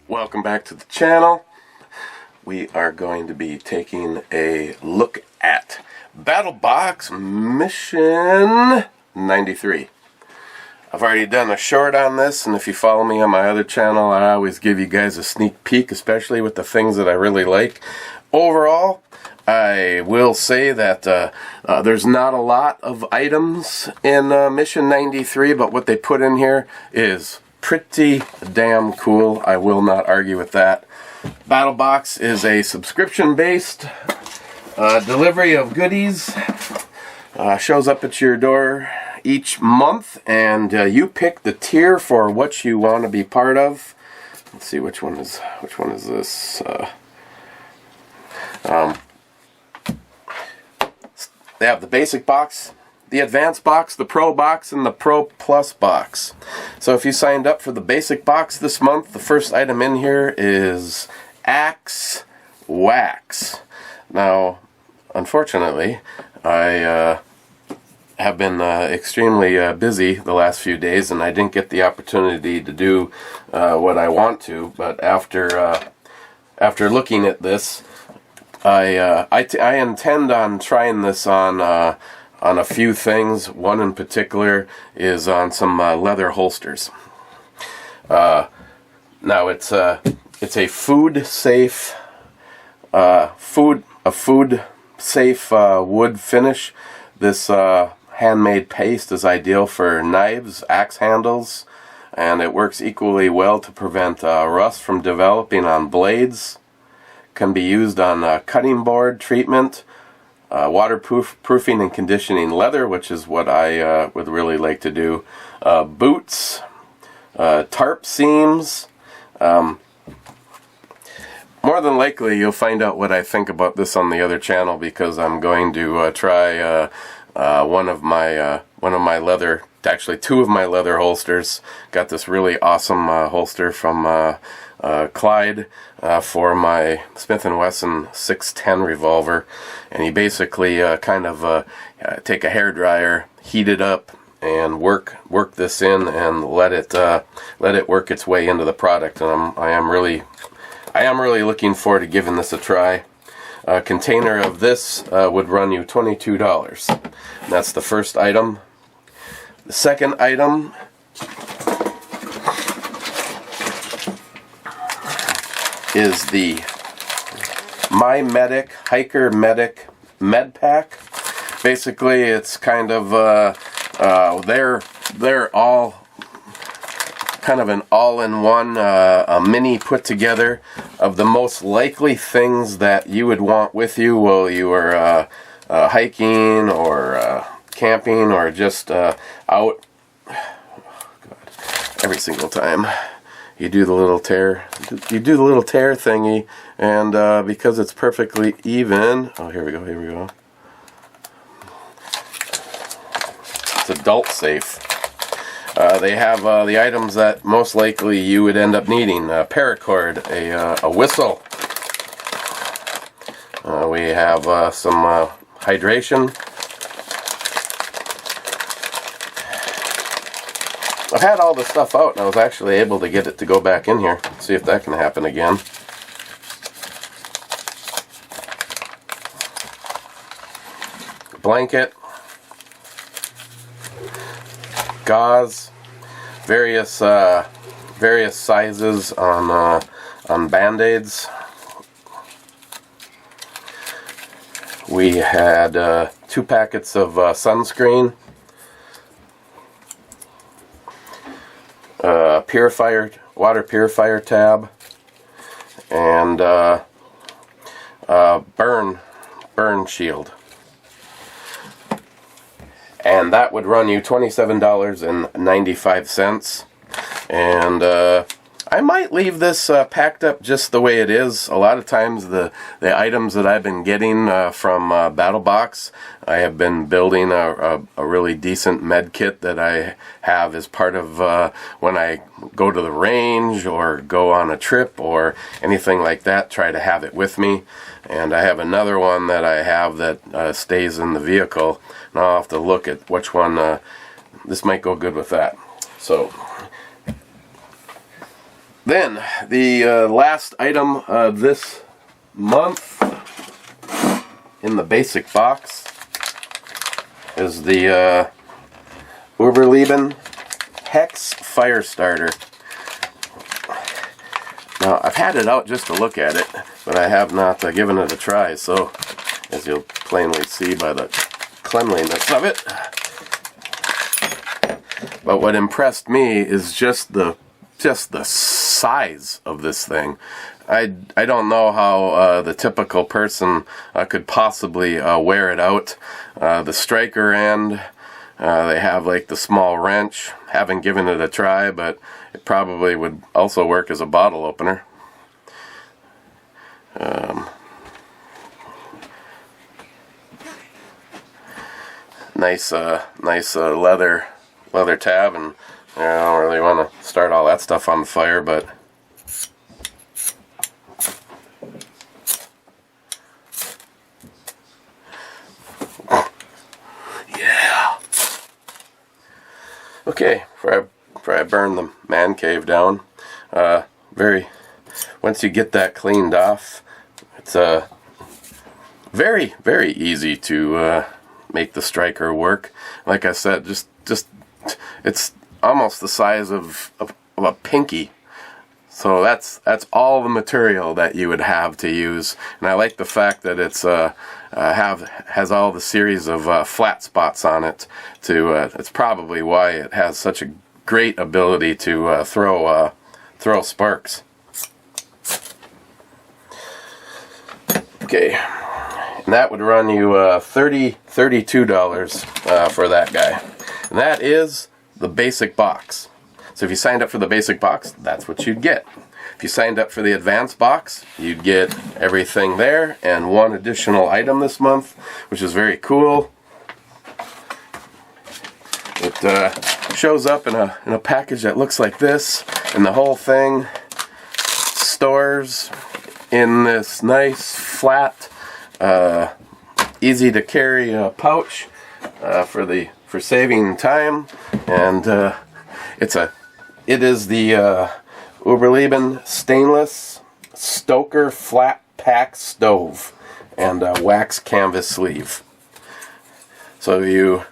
Welcome back to the channel. We are going to be taking a look at Battlebox Mission 93. I've already done a short on this, and if you follow me on my other channel, I always give you guys a sneak peek, especially with the things that I really like. Overall, I will say that there's not a lot of items in Mission 93, but what they put in here is pretty damn cool. I will not argue with that. Battlebox is a subscription-based delivery of goodies. Shows up at your door each month, and you pick the tier for what you want to be part of. Let's see which one is this. They have the basic box, the advanced box, the pro box, and the pro plus box. So if you signed up for the basic box this month, the first item in here is Axe Wax. Now, unfortunately, I have been extremely busy the last few days, and I didn't get the opportunity to do what I want to. But after looking at this, I intend on trying this on a few things. One in particular is on some leather holsters. Now it's a food safe wood finish. This handmade paste is ideal for knives, axe handles, and it works equally well to prevent rust from developing on blades. Can be used on cutting board treatment, waterproofing and conditioning leather, which is what I would really like to do, boots, tarp seams. More than likely you'll find out what I think about this on the other channel, because I'm going to try one of my leather, actually two of my leather holsters. Got this really awesome holster from Clyde for my Smith & Wesson 610 revolver, and he basically take a hairdryer, heat it up, and work this in and let it work its way into the product. And I am really looking forward to giving this a try. A container of this would run you $22. And that's the first item. The second item is the My Medic Hiker Medic Med Pack. Basically, it's kind of they're all kind of an all-in-one a mini put together of the most likely things that you would want with you while you are hiking or camping or just out. Oh, God. Every single time you do the little tear, thingy, and because it's perfectly even. Oh, here we go. It's adult safe. They have the items that most likely you would end up needing: paracord, a whistle. We have some hydration. I've had all this stuff out, and I was actually able to get it to go back in here. See if that can happen again. Blanket, gauze, various sizes on Band-Aids. We had 2 packets of sunscreen, water purifier tab, and burn shield. And that would run you $27.95. And I might leave this packed up just the way it is. A lot of times the items that I've been getting from Battlebox, I have been building a really decent med kit that I have as part of when I go to the range or go on a trip or anything like that, try to have it with me. And I have another one that I have that stays in the vehicle. And I'll have to look at which one, this might go good with that. So then, the last item this month in the basic box is the Überleben Hex Fire Starter. Now, I've had it out just to look at it, but I have not given it a try, so as you'll plainly see by the cleanliness of it. But what impressed me is just the size of this thing. I don't know how the typical person could possibly wear it out. The striker end, they have like the small wrench. Haven't given it a try, but it probably would also work as a bottle opener. Nice leather tab, and I don't really want to start all that stuff on the fire, but yeah. Okay, before I burn the man cave down, once you get that cleaned off, it's very, very easy to make the striker work. Like I said, just it's almost the size of a pinky. So that's all the material that you would have to use. And I like the fact that it's has all the series of flat spots on it. It's probably why it has such a great ability to throw sparks. Okay, and that would run you $32 for that guy. And that is the basic box. So if you signed up for the basic box, that's what you'd get. If you signed up for the advanced box, you'd get everything there and one additional item this month, which is very cool. It shows up in a package that looks like this, and the whole thing stores in this nice flat, easy to carry pouch for saving time. And it is the Überleben stainless Stoker flat pack stove and wax canvas sleeve. So you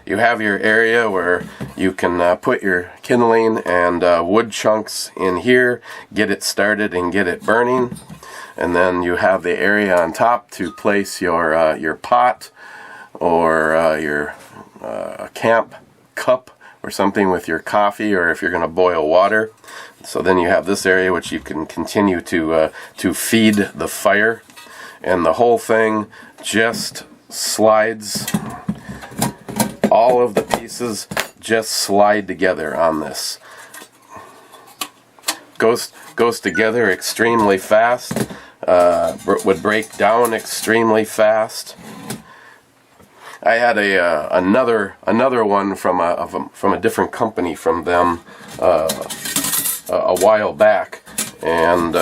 have your area where you can put your kindling and wood chunks in here, get it started and get it burning, and then you have the area on top to place your pot or your camp cup or something with your coffee, or if you're going to boil water. So then you have this area which you can continue to feed the fire, and the whole thing just slides. All of the pieces just slide together on this. Goes together extremely fast. Would break down extremely fast. I had another one from a different company from them a while back, and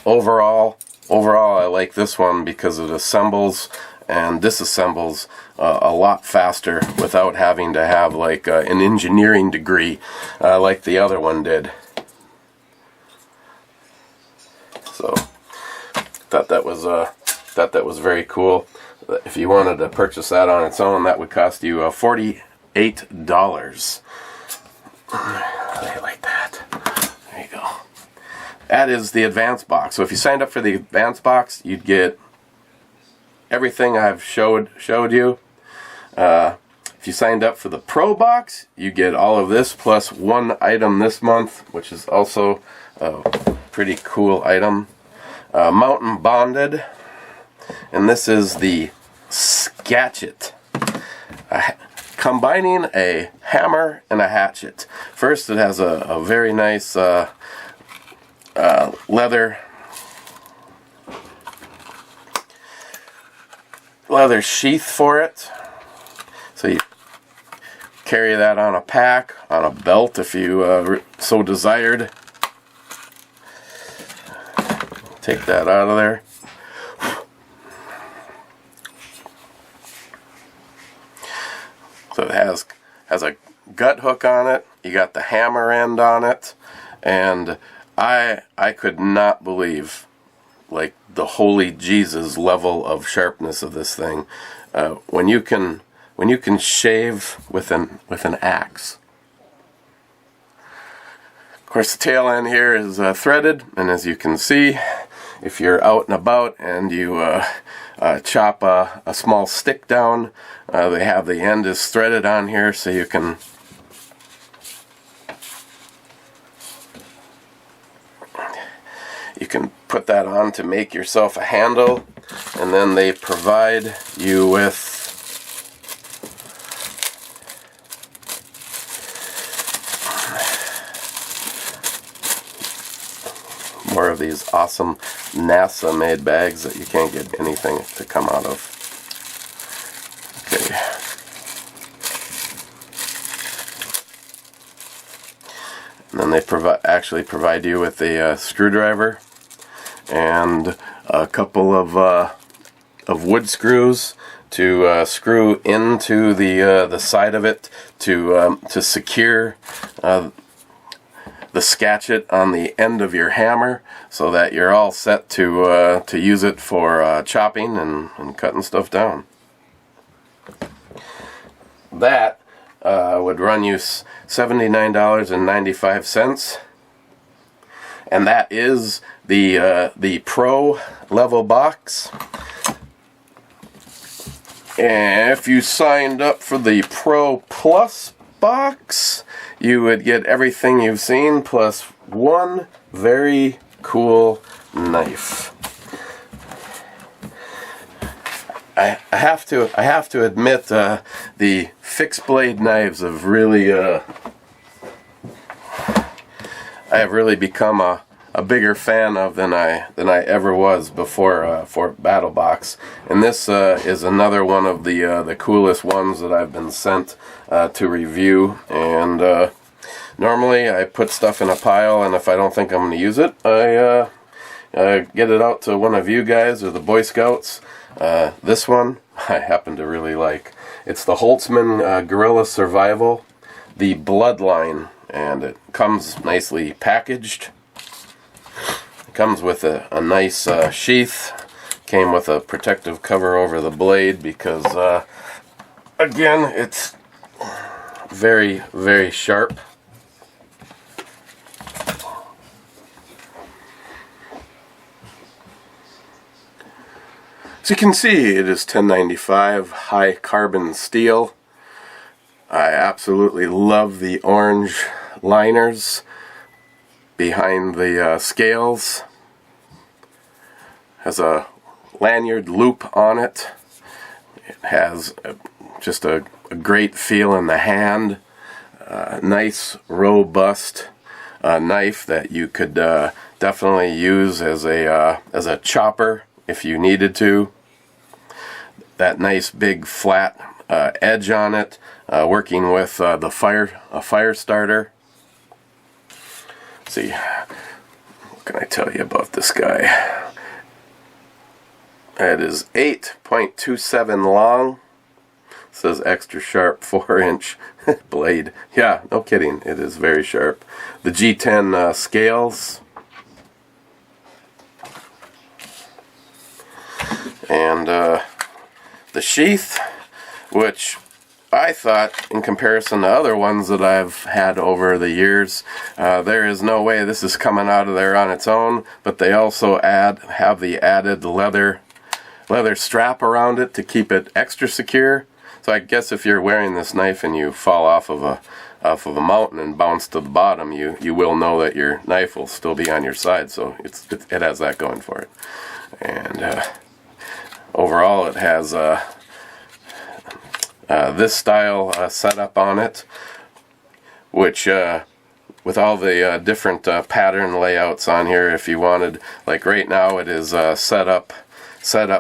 overall I like this one because it assembles and disassembles a lot faster without having to have like an engineering degree like the other one did. So thought that was very cool. If you wanted to purchase that on its own, that would cost you $48. I like that. There you go. That is the advanced box. So if you signed up for the advanced box, you'd get everything I've showed you. If you signed up for the Pro box, you get all of this plus one item this month, which is also a pretty cool item. Mountain Bonded, and this is the Scatchet. Combining a hammer and a hatchet. First, it has a very nice leather sheath for it. So you carry that on a pack, on a belt if you so desired. Take that out of there. So it has a gut hook on it. You got the hammer end on it, and I could not believe, like, the holy Jesus level of sharpness of this thing. When you can shave with an axe. Of course, the tail end here is threaded, and as you can see, if you're out and about and you chop a small stick down, they have the end is threaded on here, so you can put that on to make yourself a handle, and then they provide you with more of these awesome NASA made bags that you can't get anything to come out of. Okay. And then they actually provide you with a screwdriver and a couple of wood screws to screw into the side of it to secure the scatchet on the end of your hammer, so that you're all set to use it for chopping and cutting stuff down. That would run you $79.95, and that is the Pro level box. And if you signed up for the Pro Plus box, you would get everything you've seen plus one very cool knife. I have to admit, the fixed blade knives have really I have really become a bigger fan of than I ever was before for Battlebox, and this is another one of the coolest ones that I've been sent to review. And normally I put stuff in a pile, and if I don't think I'm going to use it, I get it out to one of you guys or the Boy Scouts. This one I happen to really like. It's the Holtzman Guerrilla Survival, the Bloodline, and it comes nicely packaged. It comes with a nice sheath. Came with a protective cover over the blade because, again, it's very, very sharp. As you can see, it is 1095 high carbon steel. I absolutely love the orange liners behind the scales. Has a lanyard loop on it. It has just a great feel in the hand. Nice, robust knife that you could definitely use as a chopper if you needed to. That nice big flat edge on it, working with the fire starter. Let's see, what can I tell you about this guy? It is 8.27 long. It says extra sharp 4-inch blade. Yeah, no kidding, it is very sharp. The G10 scales. And the sheath, which I thought, in comparison to other ones that I've had over the years, there is no way this is coming out of there on its own, but they also have the added leather strap around it to keep it extra secure. So I guess if you're wearing this knife and you fall off of a mountain and bounce to the bottom, you will know that your knife will still be on your side. So it has that going for it. And overall, it has this style setup on it. which with all the different pattern layouts on here, if you wanted, like right now it is set up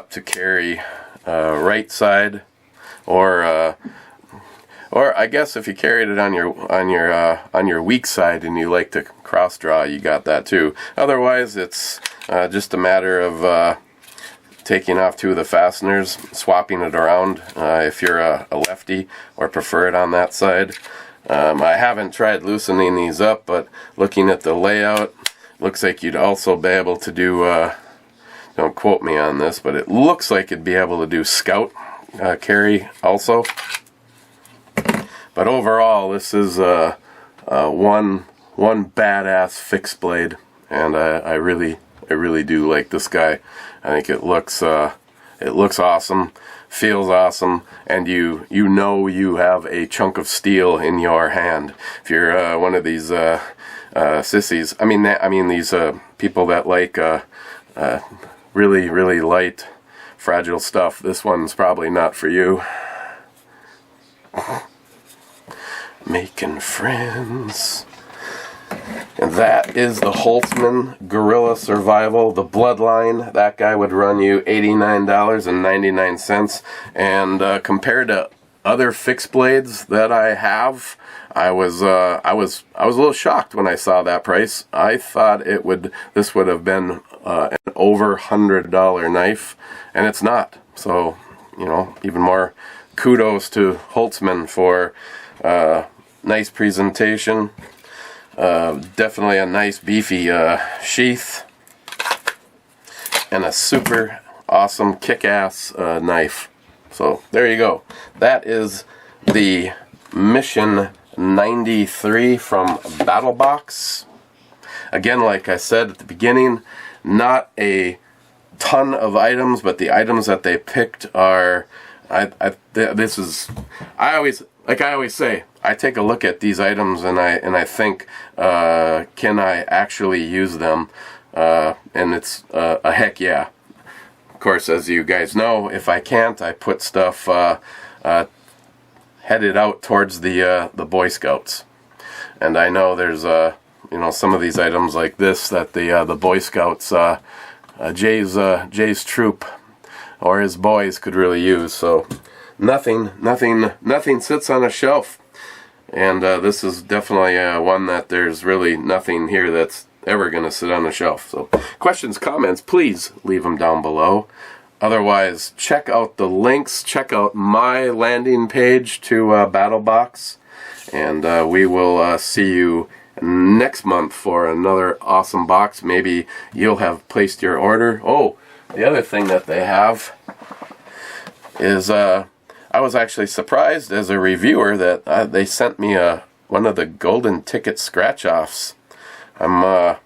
to carry right side, or I guess if you carried it on your weak side and you like to cross draw, you got that too. Otherwise, it's just a matter of taking off two of the fasteners, swapping it around if you're a lefty or prefer it on that side. I haven't tried loosening these up, but looking at the layout, looks like you'd also be able to do, don't quote me on this, but it looks like you'd be able to do scout carry also. But overall, this is one badass fixed blade, and I really do like this guy. I think it looks awesome, feels awesome, and you know you have a chunk of steel in your hand. If you're one of these sissies, I mean these people that like really light, fragile stuff, this one's probably not for you. Making friends. And that is the Holtzman Gorilla Survival, the Bloodline. That guy would run you $89.99. And compared to other fixed blades that I have, I was a little shocked when I saw that price. I thought this would have been an over $100 knife, and it's not. So, you know, even more kudos to Holtzman for nice presentation. Definitely a nice beefy sheath, and a super awesome kick-ass knife. So there you go. That is the Mission 93 from Battlbox. Again, like I said at the beginning, not a ton of items, but the items that they picked are, I always say, I take a look at these items and I think, can I actually use them? And it's a heck yeah. Of course, as you guys know, if I can't, I put stuff headed out towards the Boy Scouts. And I know there's some of these items like this that the Boy Scouts, Jay's troop or his boys could really use. So nothing sits on a shelf. And this is definitely one that there's really nothing here that's ever going to sit on a shelf. So questions, comments, please leave them down below. Otherwise, check out the links. Check out my landing page to Battlbox. And we will see you next month for another awesome box. Maybe you'll have placed your order. Oh, the other thing that they have is... I was actually surprised as a reviewer that they sent me one of the golden ticket scratch-offs. I'm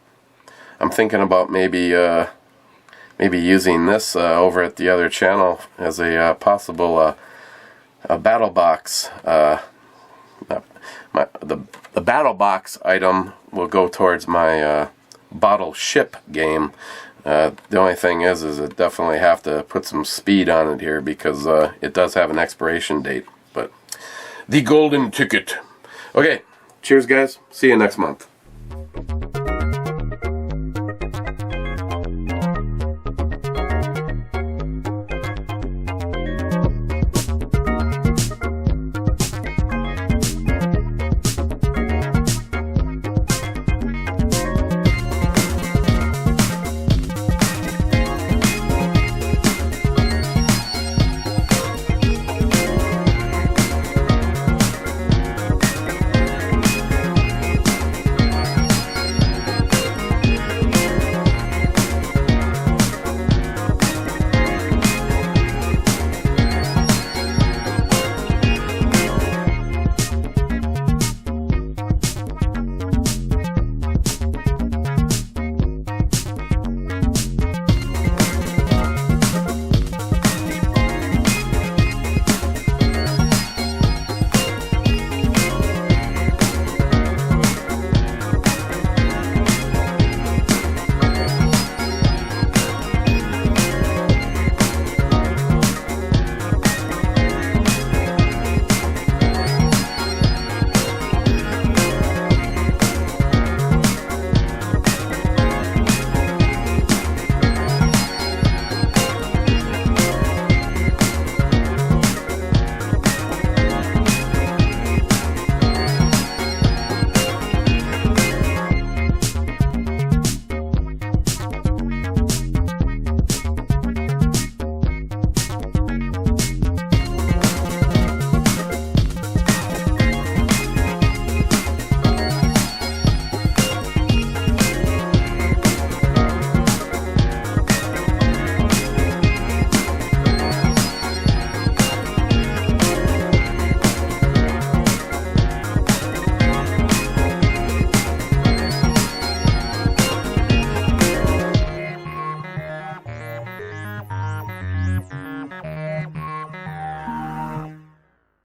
thinking about maybe using this over at the other channel as a possible a battle box. The battle box item will go towards my bottle ship game. The only thing is it definitely have to put some speed on it here, because it does have an expiration date. But the golden ticket. Okay, cheers guys. See you next month.